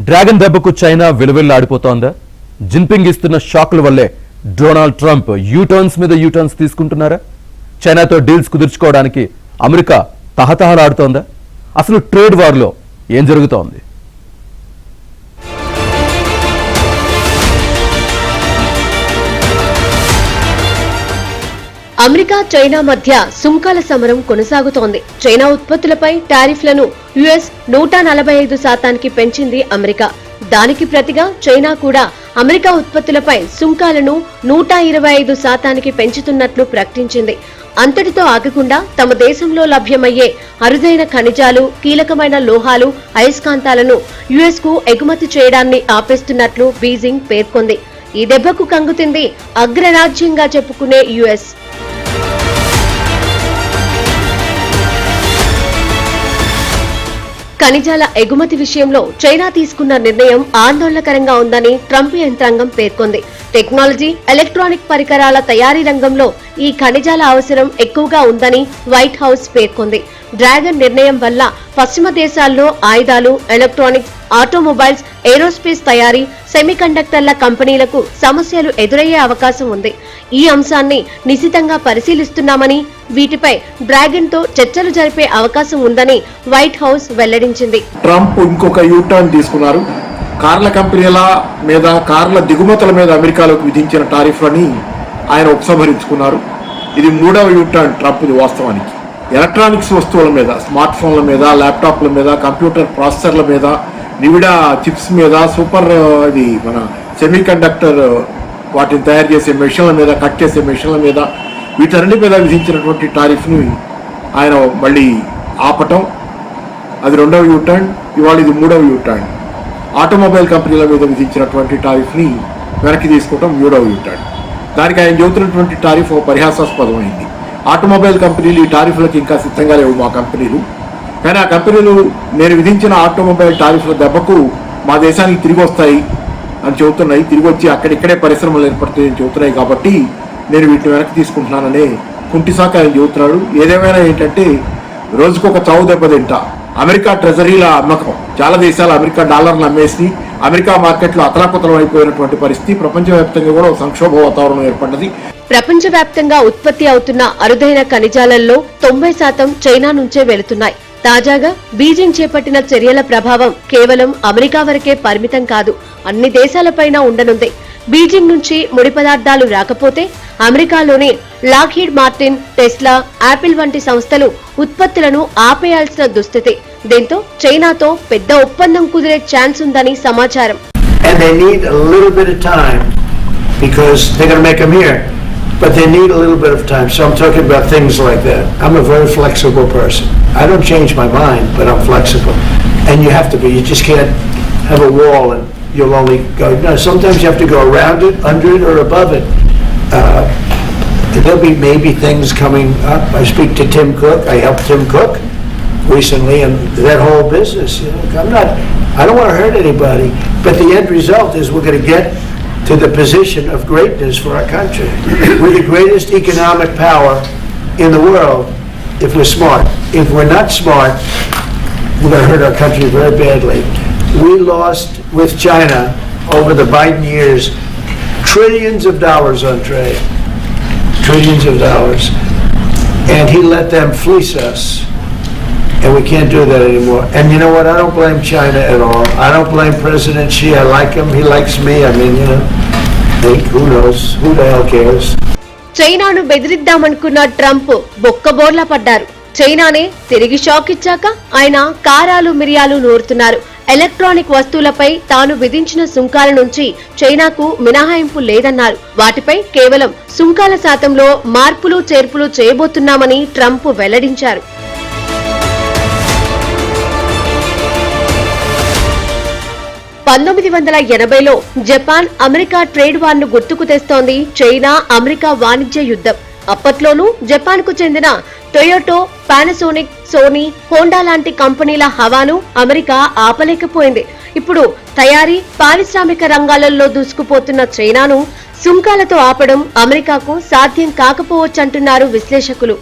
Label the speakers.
Speaker 1: Dragon దెబ్బకు China విలువెల్లాడిపోతోందా? Jinping ఇస్తున్న షాక్ల వల్లే డొనాల్డ్ ట్రంప్ యూటర్న్స్ మీద యూటర్న్స్ తీసుకుంటున్నారా? చైనాతో డీల్స్ కుదుర్చుకోవడానికి అమెరికా తహతహలాడుతోందా? అసలు ట్రేడ్ వార్లో ఏం జరుగుతోంది?
Speaker 2: అమెరికా చైనా మధ్య సుంకాల సమరం కొనసాగుతోంది. చైనా ఉత్పత్తులపై టారిఫ్లను యుఎస్ 145% పెంచింది అమెరికా. దానికి ప్రతిగా చైనా కూడా అమెరికా ఉత్పత్తులపై సుంకాలను 125% పెంచుతున్నట్లు ప్రకటించింది. అంతటితో ఆగకుండా తమ దేశంలో లభ్యమయ్యే అరుదైన ఖనిజాలు, కీలకమైన లోహాలు, అయస్కాంతాలను యుఎస్ కు ఎగుమతి చేయడాన్ని ఆపేస్తున్నట్లు బీజింగ్ పేర్కొంది. ఈ దెబ్బకు కంగుతింది అగ్రరాజ్యంగా చెప్పుకునే యుఎస్. ఖనిజాల ఎగుమతి విషయంలో చైనా తీసుకున్న నిర్ణయం ఆందోళనకరంగా ఉందని ట్రంప్ యంత్రాంగం పేర్కొంది. టెక్నాలజీ, ఎలక్ట్రానిక్ పరికరాల తయారీ రంగంలో ఈ ఖనిజాల అవసరం ఎక్కువగా ఉందని వైట్ హౌస్ పేర్కొంది. డ్రాగన్ నిర్ణయం వల్ల పశ్చిమ దేశాల్లో ఆయుధాలు, ఎలక్ట్రానిక్స్, ఆటోమొబైల్స్, ఏరోస్పేస్ తయారీ, సెమీకండక్టర్ల కంపెనీలకు సమస్యలు ఎదురయ్యే అవకాశం ఉంది. ఈ అంశాన్ని నిశితంగా పరిశీలిస్తున్నామని, వీటిపై డ్రాగన్ తో చర్చలు జరిపే అవకాశం ఉందని వైట్ హౌస్ వెల్లడించింది.
Speaker 3: ట్రంప్ ఇంకొక యూటర్న్ తీసుకున్నారు. కార్ల కంపెనీల మీద, కార్ల దిగుమతుల మీద అమెరికాలోకి విధించిన టారిఫ్లని ఆయన ఉపసంహరించుకున్నారు. ఇది మూడవ యూటర్న్ ట్రంప్ది. వాస్తవానికి ఎలక్ట్రానిక్స్ వస్తువుల మీద, స్మార్ట్ ఫోన్ల మీద, ల్యాప్టాప్ల మీద, కంప్యూటర్ ప్రాసెసర్ల మీద, నివిడా చిప్స్ మీద, ఇది మన సెమీ కండక్టర్ వాటిని తయారు చేసే మెషిన్ల మీద, కట్ చేసే మెషిన్ల మీద, వీటన్నిటి మీద విధించినటువంటి టారిఫ్ని ఆయన మళ్ళీ ఆపటం, అది రెండవ యూటర్న్. ఇవాళ ఇది మూడవ యూటర్న్. ఆటోమొబైల్ కంపెనీల మీద విధించినటువంటి టారిఫ్ని వెనక్కి తీసుకోవటం మూడవ యూటర్న్. దానికి ఆయన చెబుతున్నటువంటి టారిఫ్ పరిహాసాస్పదమైంది. ఆటోమొబైల్ కంపెనీలు ఈ టారిఫ్లకు ఇంకా సిద్ధంగా లేవు మా కంపెనీలు, కానీ ఆ కంపెనీలు నేను విధించిన ఆటోమొబైల్ టారిఫ్ల దెబ్బకు మా దేశానికి తిరిగి వస్తాయి అని చెబుతున్నాయి. తిరిగి వచ్చి అక్కడిక్కడే పరిశ్రమలు ఏర్పడతాయని చెబుతున్నాయి. కాబట్టి నేను వీటిని వెనక్కి తీసుకుంటున్నాననే కుంటిసాక ఆయన చెబుతున్నాడు. ఏదేమైనా ఏంటంటే రోజుకొక చావు దెబ్బ తింటా. అమెరికా ట్రెజరీల అమ్మకం, చాలా దేశాలు అమెరికా డాలర్లు అమ్మేసి అమెరికా మార్కెట్లో అతలాకుతలం అయిపోయినటువంటి పరిస్థితి. ప్రపంచవ్యాప్తంగా కూడా సంక్షోభ వాతావరణం ఏర్పడ్డది.
Speaker 2: ప్రపంచవ్యాప్తంగా ఉత్పత్తి అవుతున్న అరుదైన ఖనిజాలలో 90% చైనా నుంచే వెళుతున్నాయి. తాజాగా బీజింగ్ చేపట్టిన చర్యల ప్రభావం కేవలం అమెరికా వరకే పరిమితం కాదు, అన్ని దేశాలపైన ఉండనుంది. బీజింగ్ నుంచి ముడి పదార్థాలు రాకపోతే అమెరికాలోని లాక్హీడ్ మార్టిన్, టెస్లా, యాపిల్ వంటి సంస్థలు ఉత్పత్తులను ఆపేయాల్సిన దుస్థితి. దీంతో చైనాతో పెద్ద ఒప్పందం కుదిరే ఛాన్స్ ఉందని సమాచారం.
Speaker 4: But they need a little bit of time. So I'm talking about things like that. I'm a very flexible person. I don't change my mind, but I'm flexible. And you have to be. You just can't have a wall and you'll only go. No, sometimes you have to go around it, under it, or above it. There'll be maybe things coming up. I speak to Tim Cook. I helped Tim Cook recently, and that whole business. You know, I don't want to hurt anybody, but the end result is we're going to get to the position of greatness for our country. We're the greatest economic power in the world if we're smart. If we're not smart, we're going to hurt our country very badly. We lost with China over the Biden years trillions of dollars on trade. Trillions of dollars. And he let them fleece us. And we can't do that anymore. And you know what? I don't blame China at all. I don't blame President Xi. I like him. He likes me. I mean, you know, who knows? Who the hell cares?
Speaker 2: చైనాను బెదిరిద్దామనుకున్న Trump బొక్కబోర్లా పడ్డారు. చైనానే తిరిగి shock ఇచ్చాక ఆయన కారాలు మిరియాలు నూరుతున్నారు. Electronic వస్తువులపై తాను విధించిన సుంకాల నుంచి చైనాకు మినహాయింపు లేదన్నారు. వాటిపై కేవలం సుంకాల శాతంలో మార్పులు చేర్పులు చేయబోతున్నామని ట్రంప్ వెల్లడించారు. 1980లో జపాన్ అమెరికా ట్రేడ్ వార్ ను గుర్తుకు తెస్తోంది చైనా అమెరికా వాణిజ్య యుద్ధం. అప్పట్లోనూ జపాన్ కు చెందిన టొయోటో, పానాసోనిక్, సోనీ, హోండా లాంటి కంపెనీల హవాను అమెరికా ఆపలేకపోయింది. ఇప్పుడు తయారీ, పారిశ్రామిక రంగాలలో దూసుకుపోతున్న చైనాను సుంకాలతో ఆపడం అమెరికాకు సాధ్యం కాకపోవచ్చంటున్నారు విశ్లేషకులు.